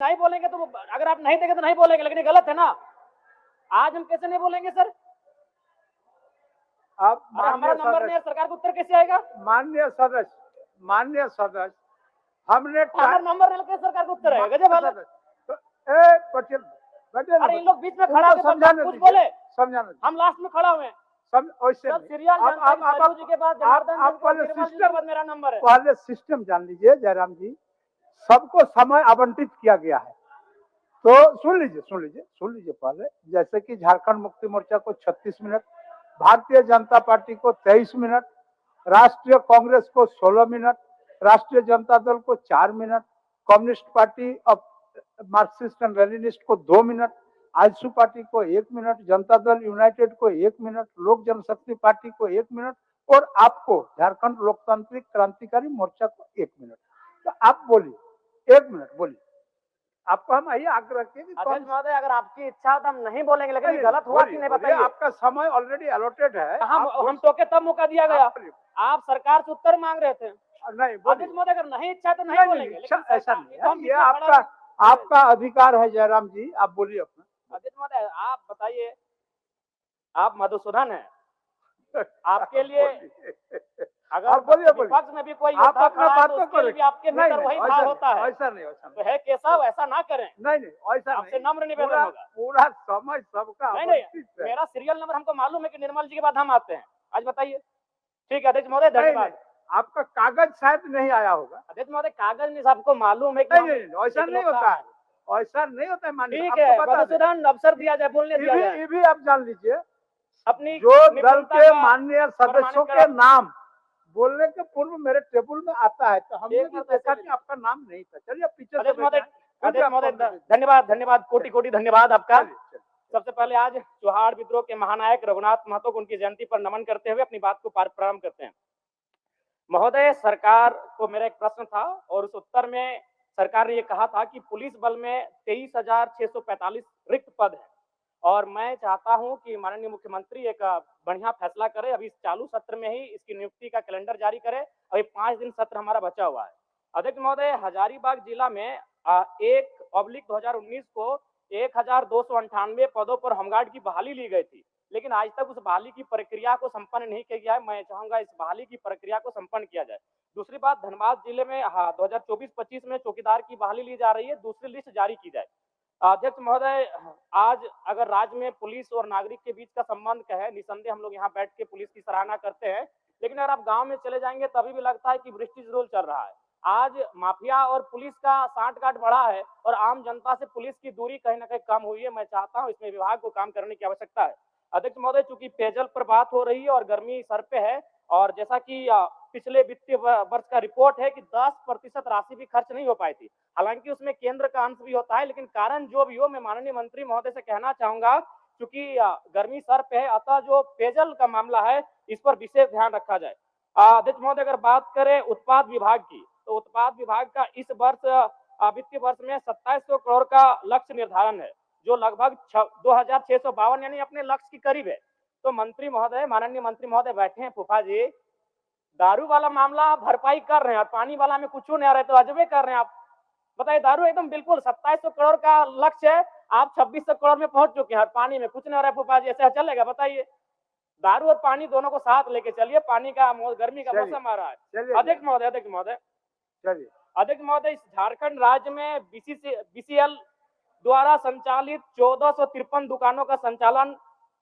नहीं बोलेंगे तो अगर आप नहीं देंगे तो नहीं बोलेंगे, लेकिन ये गलत है ना। आज हम कैसे नहीं बोलेंगे सर? आप हमारा नंबर नहीं है, सरकार को उत्तर कैसे आएगा? माननीय सदस्य हमने हमारा नंबर नहीं, कैसे सरकार को उत्तर आएगा? गजब हाल है। अरे इन लोग बीच में खड़ा होकर कुछ बोले, समझाना, हम लास्ट में खड़ा हुए हैं। मेरा नंबर है। पहले सिस्टम जान लीजिए जयराम जी, सबको समय आवंटित किया गया है। तो सुन लीजिए पहले, जैसे कि झारखंड मुक्ति मोर्चा को 36 मिनट, भारतीय जनता पार्टी को 23 मिनट, राष्ट्रीय कांग्रेस को 16 मिनट, राष्ट्रीय जनता दल को 4 minute, communist party of Marxist and Leninist को 2 मिनट, आजसू पार्टी को 1 मिनट, जनता दल यूनाइटेड को 1 मिनट, लोक जनशक्ति पार्टी को 1 मिनट और आपको झारखंड लोकतांत्रिक क्रांतिकारी मोर्चा को 1 मिनट। तो आप बोलिए, 1 मिनट बोलिए। आपको हम यही आग्रह किए कि अध्यक्ष महोदय, अगर आपकी इच्छा हो तो हम नहीं बोलेंगे, लेकिन गलत हुआ कि नहीं बताइए। आपका समय ऑलरेडी अलॉटेड है। हम टोके तब मौका दिया गया, आप सरकार से उत्तर मांग रहे थे। नहीं अध्यक्ष महोदय, अगर नहीं इच्छा तो नहीं बोलेंगे, ऐसा नहीं, ये आपका अधिकार है जयराम जी, आप बोलिए अपना। अध्यक्ष महोदय आप बताइए, आप मधुसूदन है, आपके लिए अगर विपक्ष में भी कोई आप अपना बात तो करें, आपके भीतर वही भाव होता है। ऐसा नहीं तो है केशव, ऐसा ना करें। नहीं ऐसा आपसे नम्र निवेदन होगा। पूरा समय सबका नहीं, मेरा सीरियल नंबर हमको मालूम है कि निर्मल जी के बाद हम आते हैं। आज बताइए। ठीक है अध्यक्ष महोदय, धन्यवाद। आपका कागज शायद नहीं आया होगा। अध्यक्ष महोदय, कागज नहीं, सबको मालूम है कि नहीं ऐसा नहीं होता है, ऐसा नहीं होता है। माननीय, ठीक है, मधुसूदन अवसर दिया जाए, बोलने दिया जाए। ये भी आप जान लीजिए, अपनी जो दल के माननीय सदस्यों के नाम बोलने के पूर्व मेरे टेबल में आता है, तो हमने भी देखा कि आपका नाम नहीं था। चलिए पीछे धन्यवाद, कोटि धन्यवाद आपका। सबसे पहले आज चौहाड़ विद्रोह के महानायक रघुनाथ महतो को उनकी जयंती पर नमन करते हुए अपनी बात को प्रारंभ करते हैं। महोदय, सरकार को मेरा एक प्रश्न था और उस उत्तर में सरकार ने ये कहा था कि पुलिस बल में 23,645 रिक्त पद है और मैं चाहता हूं कि माननीय मुख्यमंत्री एक बढ़िया फैसला करे, अभी चालू सत्र में ही इसकी नियुक्ति का कैलेंडर जारी करे। अभी 5 दिन सत्र हमारा बचा हुआ है। अध्यक्ष महोदय, हजारीबाग जिला में 1/2019 को 1,298 पदों पर होमगार्ड की बहाली ली गई थी, लेकिन आज तक उस बहाली की प्रक्रिया को संपन्न नहीं किया गया है। मैं चाहूंगा इस बहाली की प्रक्रिया को संपन्न किया जाए। दूसरी बात, धनबाद जिले में 2024-25 में चौकीदार की बहाली ली जा रही है, दूसरी लिस्ट जारी की जाए। अध्यक्ष महोदय, आज अगर राज्य में पुलिस और नागरिक के बीच का संबंध क्या है, निसंदेह हम लोग यहाँ बैठ के पुलिस की सराहना करते हैं, लेकिन अगर आप गांव में चले जाएंगे तभी भी लगता है कि ब्रिटिश रूल चल रहा है। आज माफिया और पुलिस का सांठगांठ बढ़ा है और आम जनता से पुलिस की दूरी कहीं ना कहीं कम हुई है। मैं चाहता हूं इसमें विभाग को काम करने की आवश्यकता है। अध्यक्ष महोदय, चूंकि पेयजल पर बात हो रही है और गर्मी सर पे है, और जैसा कि पिछले वित्तीय वर्ष का रिपोर्ट है कि 10% राशि भी खर्च नहीं हो पाई थी। हालांकि उसमें केंद्र का अंश भी होता है, लेकिन कारण जो भी हो, मैं माननीय मंत्री महोदय से कहना चाहूंगा, क्योंकि गर्मी सर पे है, अतः जो पेयजल का मामला है इस पर विशेष ध्यान रखा जाए। अध्यक्ष महोदय, अगर बात करें उत्पाद विभाग की, तो उत्पाद विभाग का इस वर्ष वित्तीय वर्ष में 2700 करोड़ का लक्ष्य निर्धारण है, जो लगभग 2,652 यानी अपने लक्ष्य की करीब है। तो मंत्री महोदय, माननीय मंत्री महोदय बैठे हैं, फूफा जी, दारू वाला मामला आप भरपाई कर रहे हैं और पानी वाला में कुछ नहीं आ रहा है, तो अजबे कर रहे हैं आप। बताइए, दारू एकदम बिल्कुल 2700 करोड़ का लक्ष्य है, आप 2600 करोड़ में पहुंच चुके हैं और पानी में कुछ नहीं आ रहा है। फूफा जी, ऐसा चलेगा? बताइए। दारू और पानी दोनों को साथ लेके चलिए, पानी का गर्मी का मौसम आ रहा है। अध्यक्ष महोदय, इस झारखंड राज्य में बीसीएल द्वारा संचालित 1453 दुकानों का संचालन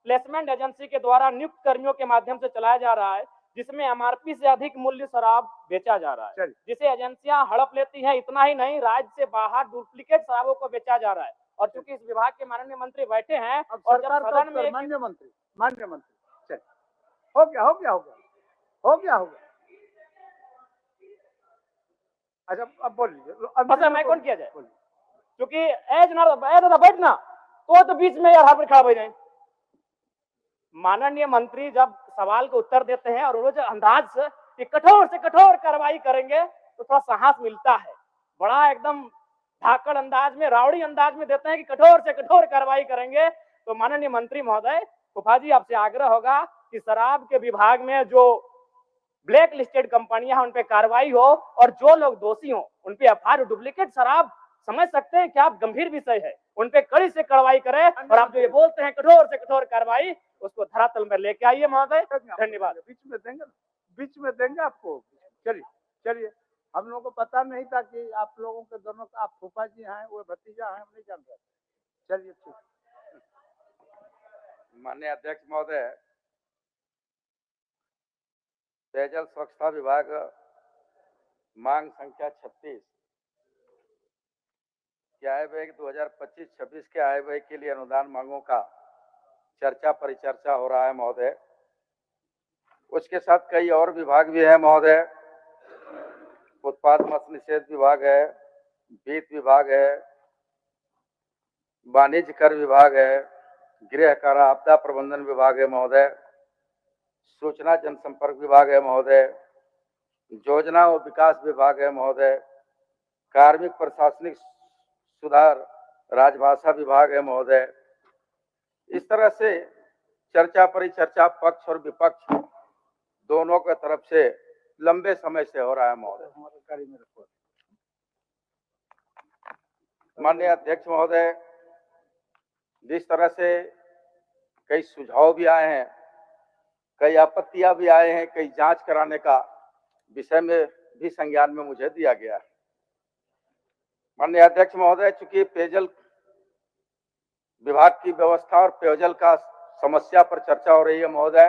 प्लेसमेंट एजेंसी के द्वारा नियुक्त कर्मियों के माध्यम से चलाया जा रहा है, जिसमें एमआरपी से अधिक मूल्य शराब बेचा जा रहा है, जिसे एजेंसियां हड़प लेती हैं। इतना ही नहीं, राज्य से बाहर डुप्लीकेट शराबों को बेचा जा रहा है। और चूंकि इस विभाग के माननीय मंत्री बैठे हैं और जब सदन में माननीय मंत्री हो गया। अच्छा, अब बोल लीजिए। मैं कौन किया जाए? क्योंकि बैठना तो बीच में यार खड़ा हो जाए। माननीय मंत्री जब सवाल का उत्तर देते हैं और रोज अंदाज से कठोर कार्रवाई करेंगे तो थोड़ा साहस मिलता है। बड़ा एकदम धाकड़ अंदाज में, रावड़ी अंदाज में देते हैं कि कठोर से कठोर कार्रवाई करेंगे। तो माननीय मंत्री महोदय, फूफा जी, आपसे आग्रह होगा कि शराब के विभाग में जो ब्लैक लिस्टेड कंपनियां उन पे कार्रवाई हो और जो लोग दोषी हो उन पे एफआईआर, डुप्लीकेट शराब समझ सकते हैं कि आप गंभीर विषय है, उन पे कड़ी से कार्रवाई करें और आप जो ये बोलते हैं कठोर से कठोर कार्रवाई उसको धरातल में लेके आइए महोदय। धन्यवाद। बीच में देंगे आपको। चलिए चलिए, हम लोगों को पता नहीं था कि आप लोगों के दोनों का, आप फूफा जी हैं, वो भतीजा हैं, हम नहीं जान रहे। चलिए ठीक। माननीय अध्यक्ष महोदय, पेयजल स्वच्छता विभाग मांग संख्या 36 के आय व्यय 2025-26 के आय व्यय के लिए अनुदान मांगों का चर्चा परिचर्चा हो रहा है महोदय। उसके साथ कई और विभाग भी है महोदय। उत्पाद मत्स्य निषेध विभाग है, वित्त विभाग है, वाणिज्य कर विभाग है, गृह कारा आपदा प्रबंधन विभाग है महोदय, सूचना जनसंपर्क विभाग है महोदय, योजना और विकास विभाग है महोदय, कार्मिक प्रशासनिक सुधार राजभाषा विभाग है महोदय। इस तरह से चर्चा परिचर्चा पक्ष और विपक्ष दोनों के तरफ से लंबे समय से हो रहा है महोदय। माननीय अध्यक्ष महोदय, जिस तरह से कई सुझाव भी आए हैं, कई आपत्तियां भी आए हैं, कई जांच कराने का विषय में भी संज्ञान में मुझे दिया गया है। माननीय अध्यक्ष महोदय, चूंकि पेयजल विभाग की व्यवस्था और पेयजल का समस्या पर चर्चा हो रही है महोदय,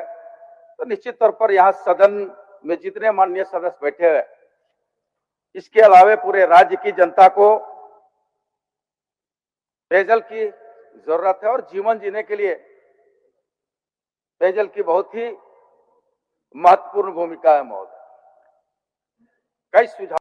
तो निश्चित तौर पर यहाँ सदन में जितने माननीय सदस्य बैठे हुए, इसके अलावे पूरे राज्य की जनता को पेयजल की जरूरत है और जीवन जीने के लिए पेयजल की बहुत ही महत्वपूर्ण भूमिका है महोदय। कई सुझाव